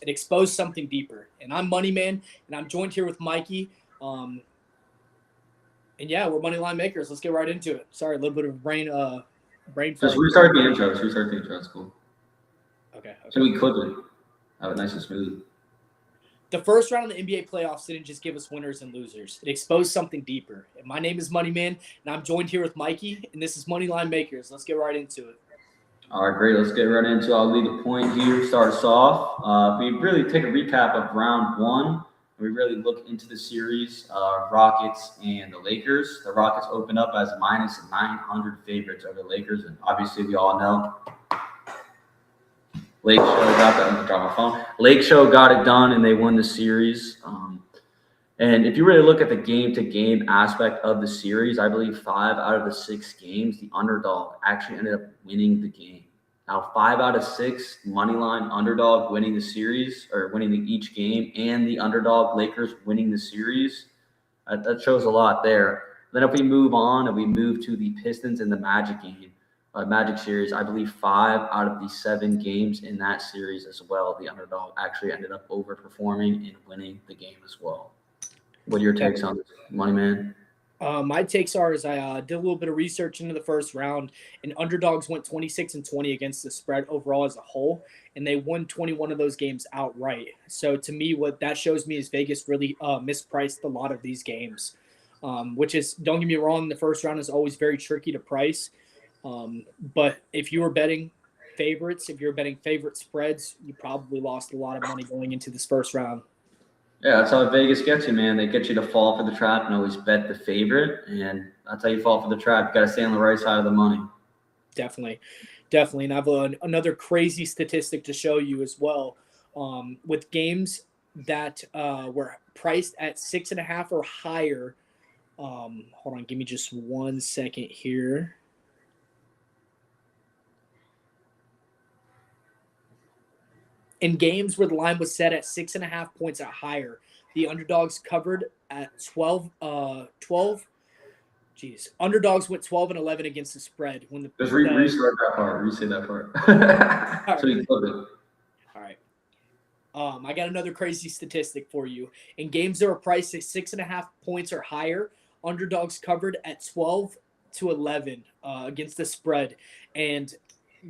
it exposed something deeper. And I'm Money Man, and I'm joined here with Mikey. And yeah, we're money line makers. Let's get right into it. Sorry, a little bit of brain Just fog. restart the intro. Just restart the intro. That's cool. Okay. So we quickly have it nice and smooth. The first round of the NBA playoffs didn't just give us winners and losers. It exposed something deeper. And my name is Money Man, and I'm joined here with Mikey, and this is Money Line Makers. Let's get right into it. All right, great. Let's get right into it. I'll lead the point here. Start us off. We really take a recap of round one. We really look into the series, Rockets and the Lakers. The Rockets open up as minus 900 favorites over the Lakers, and obviously we all know Lake Show got it done, and they won the series. And if you really look at the game-to-game aspect of the series, I believe 5 out of the 6 games, the underdog actually ended up winning the game. Now, 5 out of 6 money line underdog winning the series, or winning each game, and the underdog Lakers winning the series. That shows a lot there. Then if we move on and we move to the Pistons and the Magic game, Magic series, I believe 5 out of the 7 games in that series as well, the underdog actually ended up overperforming and winning the game as well. What are your takes on this, Money Man? My takes are is I did a little bit of research into the first round, and underdogs went 26-20 against the spread overall as a whole, and they won 21 of those games outright. So to me, what that shows me is Vegas really mispriced a lot of these games, which is, don't get me wrong, the first round is always very tricky to price. But if you were betting favorites, if you're betting favorite spreads, you probably lost a lot of money going into this first round. Yeah, that's how Vegas gets you, man. They get you to fall for the trap and always bet the favorite, and that's how you fall for the trap. You got to stay on the right side of the money. Definitely. And I have another crazy statistic to show you as well. With games that were priced at 6.5 or higher. Hold on, give me just 1 second here. In games where the line was set at 6.5 points or higher, the underdogs covered at 12. Underdogs went 12-11 against the spread when the. Just restart that part. Resay that part. So you flip it. All right. I got another crazy statistic for you. In games that were priced at 6.5 points or higher, underdogs covered at 12-11 against the spread, and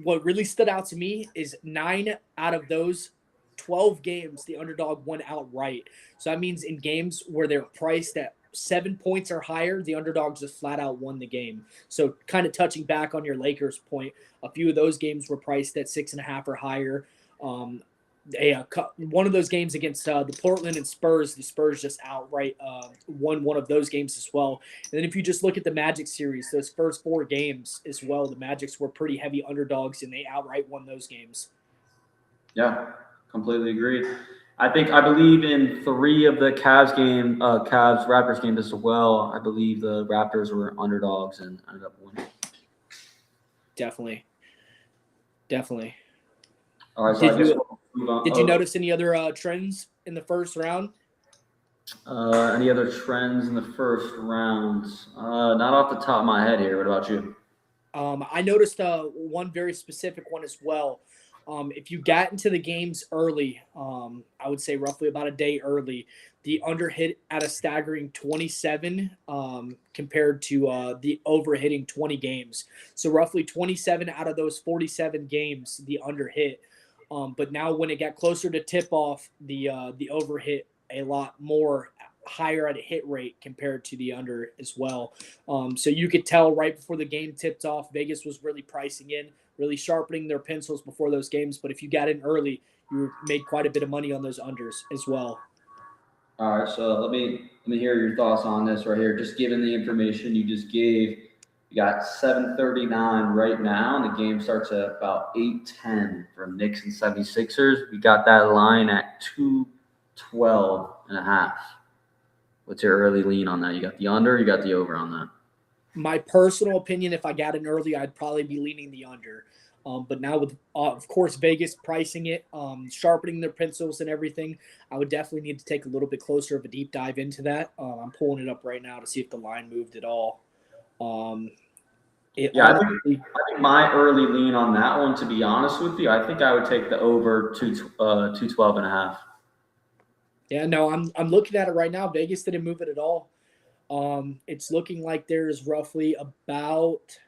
what really stood out to me is 9 out of those 12 games, the underdog won outright. So that means in games where they're priced at 7 points or higher, the underdogs just flat out won the game. So kind of touching back on your Lakers point, a few of those games were priced at 6.5 or higher. One of those games against the Portland and Spurs, the Spurs just outright won one of those games as well. And then if you just look at the Magic series, those first 4 games as well, the Magics were pretty heavy underdogs, and they outright won those games. Yeah, completely agreed. I believe in 3 of the Cavs Raptors games as well. I believe the Raptors were underdogs and ended up winning. Definitely. All right, so Did you notice any other trends in the first round? Any other trends in the first round? Not off the top of my head here. What about you? I noticed one very specific one as well. If you got into the games early, I would say roughly about a day early, the under hit at a staggering 27 compared to the over hitting 20 games. So roughly 27 out of those 47 games, the under hit. But now when it got closer to tip off, the over hit a lot more higher at a hit rate compared to the under as well. So you could tell right before the game tipped off, Vegas was really pricing in, really sharpening their pencils before those games. But if you got in early, you made quite a bit of money on those unders as well. All right, so let me hear your thoughts on this right here. Just given the information you just gave, you got 7:39 right now, and the game starts at about 8:10 for Knicks and 76ers. We got that line at 212.5. What's your early lean on that? You got the under, you got the over on that? My personal opinion, if I got in early, I'd probably be leaning the under. But now with, of course, Vegas pricing it, sharpening their pencils and everything, I would definitely need to take a little bit closer of a deep dive into that. I'm pulling it up right now to see if the line moved at all. It Yeah, honestly, I think my early lean on that one, to be honest with you, I think I would take the over 212 and a half. yeah, no, I'm looking at it right now. Vegas didn't move it at all. It's looking like there's roughly about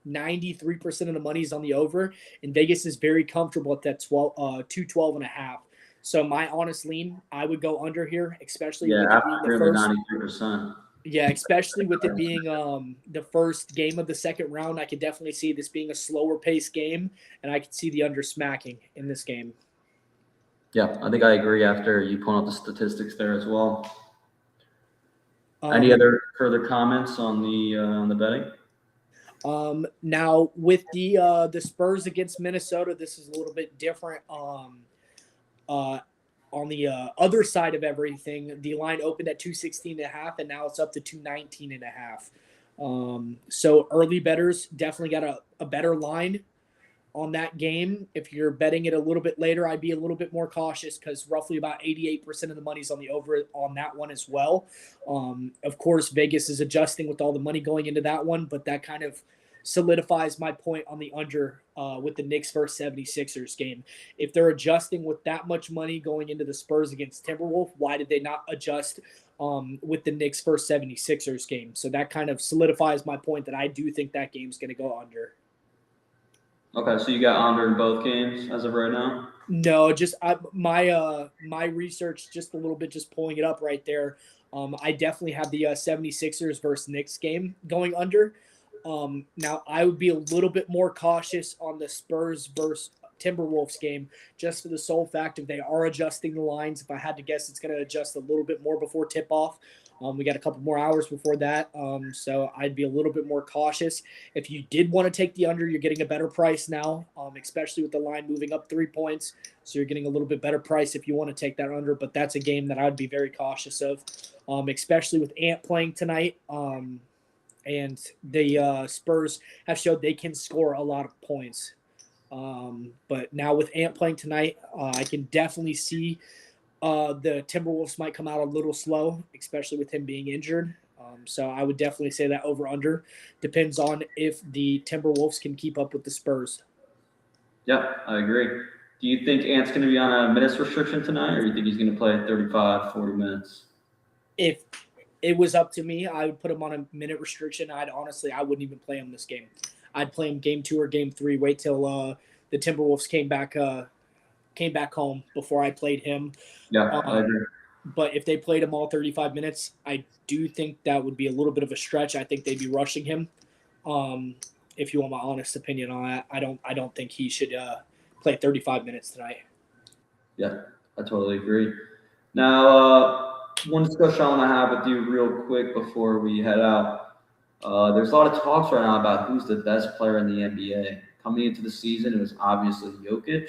93% of the money's on the over, and Vegas is very comfortable at that 212 and a half. So my honest lean, I would go under here, especially Yeah, with it being after the nearly first. 93%. Yeah, especially with it being the first game of the second round, I could definitely see this being a slower paced game, and I could see the under smacking in this game. Yeah, I think I agree after you point out the statistics there as well. Any Um, other further comments on the betting? Now with the Spurs against Minnesota, this is a little bit different. Uh, on the other side of everything, the line opened at 216 and a half, and now it's up to 219 and a half. So early betters definitely got a better line on that game. If you're betting it a little bit later, I'd be a little bit more cautious because roughly about 88% of the money's on the over on that one as well. Of course, Vegas is adjusting with all the money going into that one, but that kind of solidifies my point on the under with the Knicks versus 76ers game. If they're adjusting with that much money going into the Spurs against Timberwolf, why did they not adjust with the Knicks versus 76ers game? So that kind of solidifies my point that I do think that game's going to go under. Okay, so you got under in both games as of right now? No, just my research just a little bit, just pulling it up right there. I definitely have the 76ers versus Knicks game going under. Now I would be a little bit more cautious on the Spurs versus Timberwolves game, just for the sole fact if they are adjusting the lines. If I had to guess, it's going to adjust a little bit more before tip off. We got a couple more hours before that, so I'd be a little bit more cautious. If you did want to take the under, you're getting a better price now, especially with the line moving up 3 points. So you're getting a little bit better price if you want to take that under. But that's a game that I would be very cautious of, especially with Ant playing tonight. And the Spurs have showed they can score a lot of points. But now with Ant playing tonight, I can definitely see the Timberwolves might come out a little slow, especially with him being injured. So I would definitely say that over under depends on if the Timberwolves can keep up with the Spurs. Yeah, I agree. Do you think Ant's going to be on a minutes restriction tonight, or do you think he's going to play 35, 40 minutes? If it was up to me, I would put him on a minute restriction. I wouldn't even play him this game. I'd play him game 2 or game 3. Wait till the Timberwolves came back home before I played him. Yeah, I agree. But if they played him all 35 minutes, I do think that would be a little bit of a stretch. I think they'd be rushing him. If you want my honest opinion on that, I don't think he should play 35 minutes tonight. Yeah, I totally agree. Now, one discussion I want to have with you real quick before we head out. There's a lot of talks right now about who's the best player in the NBA. Coming into the season, it was obviously Jokic.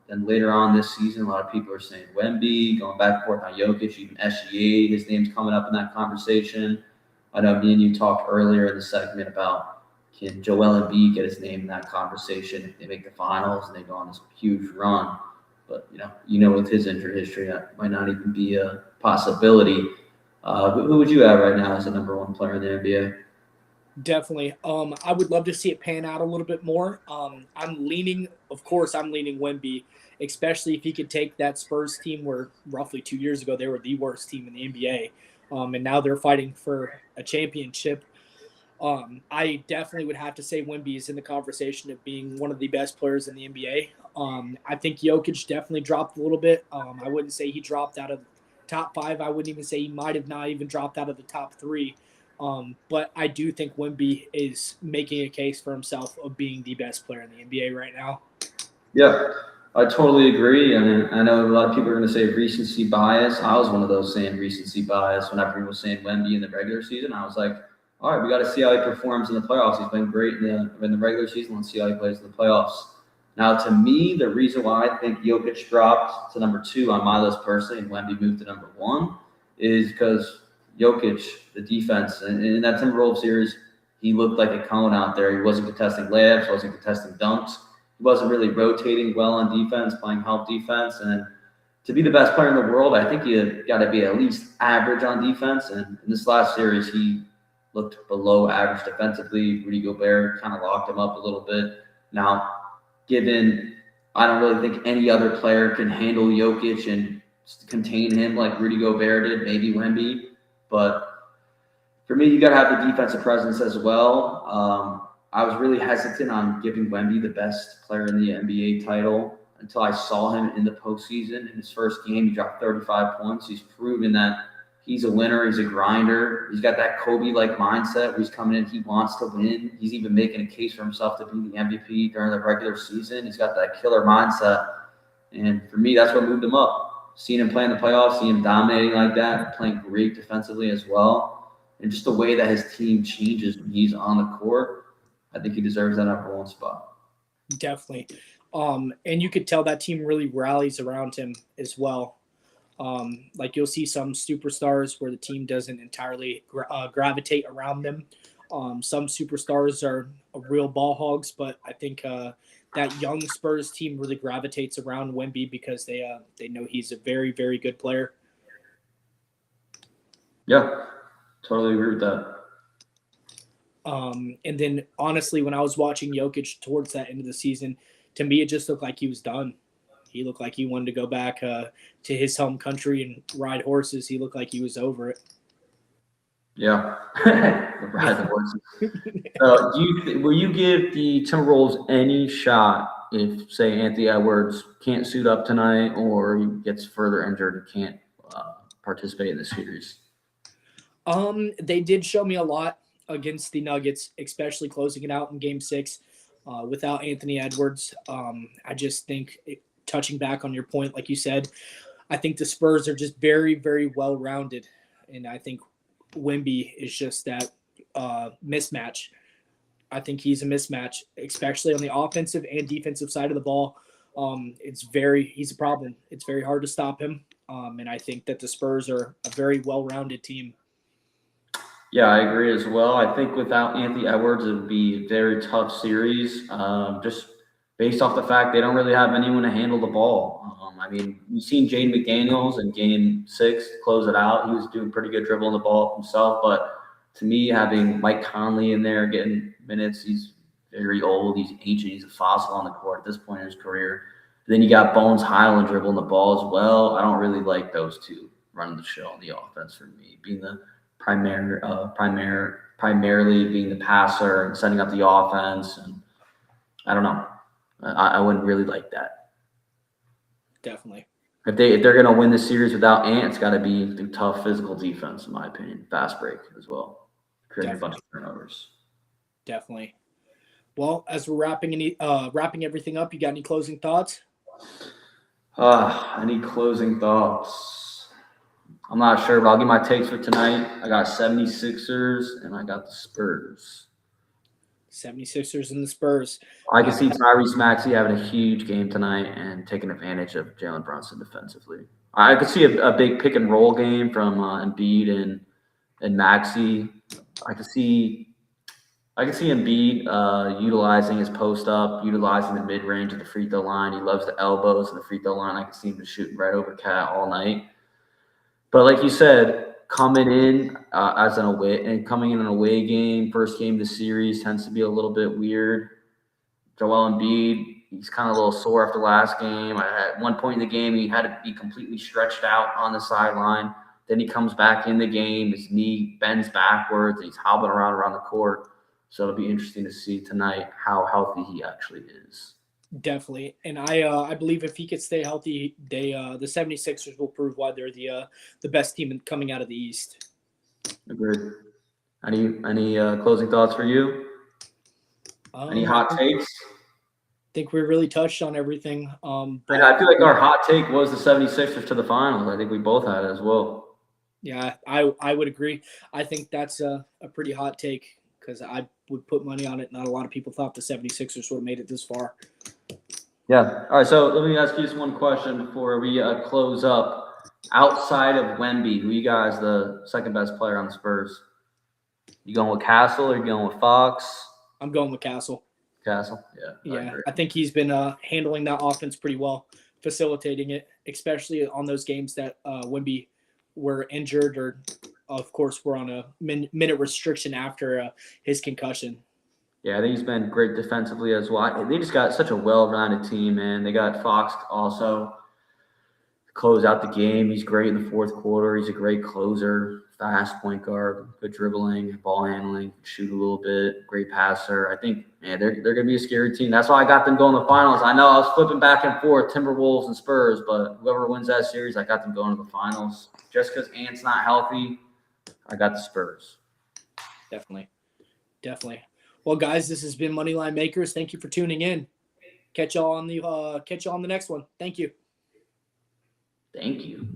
Then later on this season, a lot of people are saying Wemby, going back and forth on Jokic, even SGA, his name's coming up in that conversation. I know me and you talked earlier in the segment about can Joel Embiid get his name in that conversation if they make the finals and they go on this huge run. But, with his injury history, that might not even be a possibility. Who would you have right now as the number one player in the NBA? Definitely. I would love to see it pan out a little bit more. I'm leaning Wemby, especially if he could take that Spurs team where roughly 2 years ago they were the worst team in the NBA, and now they're fighting for a championship. I definitely would have to say Wemby is in the conversation of being one of the best players in the NBA. I think Jokic definitely dropped a little bit. I wouldn't say he dropped out of the top 5. I wouldn't even say he might have not even dropped out of the top 3. But I do think Wemby is making a case for himself of being the best player in the NBA right now. Yeah, I totally agree. I know a lot of people are going to say recency bias. I was one of those saying recency bias when everyone was saying Wemby in the regular season. I was like, all right, we got to see how he performs in the playoffs. He's been great in the regular season. Let's see how he plays in the playoffs. Now, to me, the reason why I think Jokic dropped to number 2 on my list personally and Wemby moved to number 1 is because Jokic, the defense, and in that Timberwolves series, he looked like a cone out there. He wasn't contesting layups, wasn't contesting dunks. He wasn't really rotating well on defense, playing help defense. And to be the best player in the world, I think you got to be at least average on defense. And in this last series, he looked below average defensively. Rudy Gobert kind of locked him up a little bit. Now, given I don't really think any other player can handle Jokic and contain him like Rudy Gobert did, maybe Wemby. But for me, you got to have the defensive presence as well. I was really hesitant on giving Wemby the best player in the NBA title until I saw him in the postseason. In his first game, he dropped 35 points. He's proven that he's a winner. He's a grinder. He's got that Kobe-like mindset where he's coming in, he wants to win. He's even making a case for himself to be the MVP during the regular season. He's got that killer mindset. And for me, that's what moved him up. Seeing him play in the playoffs, seeing him dominating like that, playing great defensively as well. And just the way that his team changes when he's on the court, I think he deserves that number one spot. Definitely. And you could tell that team really rallies around him as well. Like you'll see some superstars where the team doesn't entirely gravitate around them. Some superstars are real ball hogs, but I think that young Spurs team really gravitates around Wemby because they know he's a very, very good player. Yeah, totally agree with that. And then honestly, when I was watching Jokic towards that end of the season, to me, it just looked like he was done. He looked like he wanted to go back to his home country and ride horses. He looked like he was over it. Yeah, ride the horses. Will you give the Timberwolves any shot if, say, Anthony Edwards can't suit up tonight or he gets further injured and can't participate in the series? They did show me a lot against the Nuggets, especially closing it out in Game 6 without Anthony Edwards. I just think, touching back on your point, like you said, I think the Spurs are just very, very well-rounded, and I think Wemby is just that mismatch. I think he's a mismatch, especially on the offensive and defensive side of the ball. He's a problem. It's very hard to stop him, and I think that the Spurs are a very well-rounded team. Yeah, I agree as well. I think without Anthony Edwards, it would be a very tough series, just based off the fact they don't really have anyone to handle the ball. I mean, you've seen Jaden McDaniels in Game 6 close it out. He was doing pretty good dribbling the ball himself, but to me, having Mike Conley in there getting minutes, he's very old, he's ancient, he's a fossil on the court at this point in his career. Then you got Bones Highland dribbling the ball as well. I don't really like those two running the show on the offense for me, being the primarily being the passer and setting up the offense. And I don't know. I wouldn't really like that. Definitely. If they're going to win the series without Ant, it's got to be through tough physical defense, in my opinion. Fast break as well. Creating a bunch of turnovers. Definitely. Well, as we're wrapping everything up, you got any closing thoughts? Any closing thoughts? I'm not sure, but I'll give my takes for tonight. I got 76ers and I got the Spurs. 76ers and the Spurs. I can see Tyrese Maxey having a huge game tonight and taking advantage of Jalen Brunson defensively. I could see a big pick and roll game from Embiid and Maxey. I could see Embiid utilizing his post up, utilizing the mid range of the free throw line. He loves the elbows and the free throw line. I could see him just shooting right over Cat all night. But like you said, coming in coming in an away game, first game of the series tends to be a little bit weird. Joel Embiid, he's kind of a little sore after last game. At one point in the game, he had to be completely stretched out on the sideline. Then he comes back in the game, his knee bends backwards, and he's hobbling around the court. So it'll be interesting to see tonight how healthy he actually is. Definitely. And I believe if he could stay healthy, the 76ers will prove why they're the best team coming out of the East. Agreed. Any closing thoughts for you? Any hot takes? I think we really touched on everything. But I feel like our hot take was the 76ers to the finals. I think we both had it as well. Yeah, I would agree. I think that's a pretty hot take because I would put money on it. Not a lot of people thought the 76ers would have made it this far. Yeah. All right, so let me ask you just one question before we close up. Outside of Wemby, who you guys the second best player on the Spurs? You going with Castle or you going with Fox? I'm going with Castle. Castle? Yeah. Yeah, I think he's been handling that offense pretty well, facilitating it, especially on those games that Wemby were injured or of course, we're on a minute restriction after his concussion. Yeah, I think he's been great defensively as well. They just got such a well-rounded team, man. They got Fox also to close out the game. He's great in the fourth quarter. He's a great closer, fast point guard, good dribbling, ball handling, shoot a little bit, great passer. I think, man, they're going to be a scary team. That's why I got them going to the finals. I know I was flipping back and forth, Timberwolves and Spurs, but whoever wins that series, I got them going to the finals. Just because Ant's not healthy, I got the Spurs. Definitely. Well, guys, this has been Moneyline Makers. Thank you for tuning in. Catch y'all on the next one. Thank you. Thank you.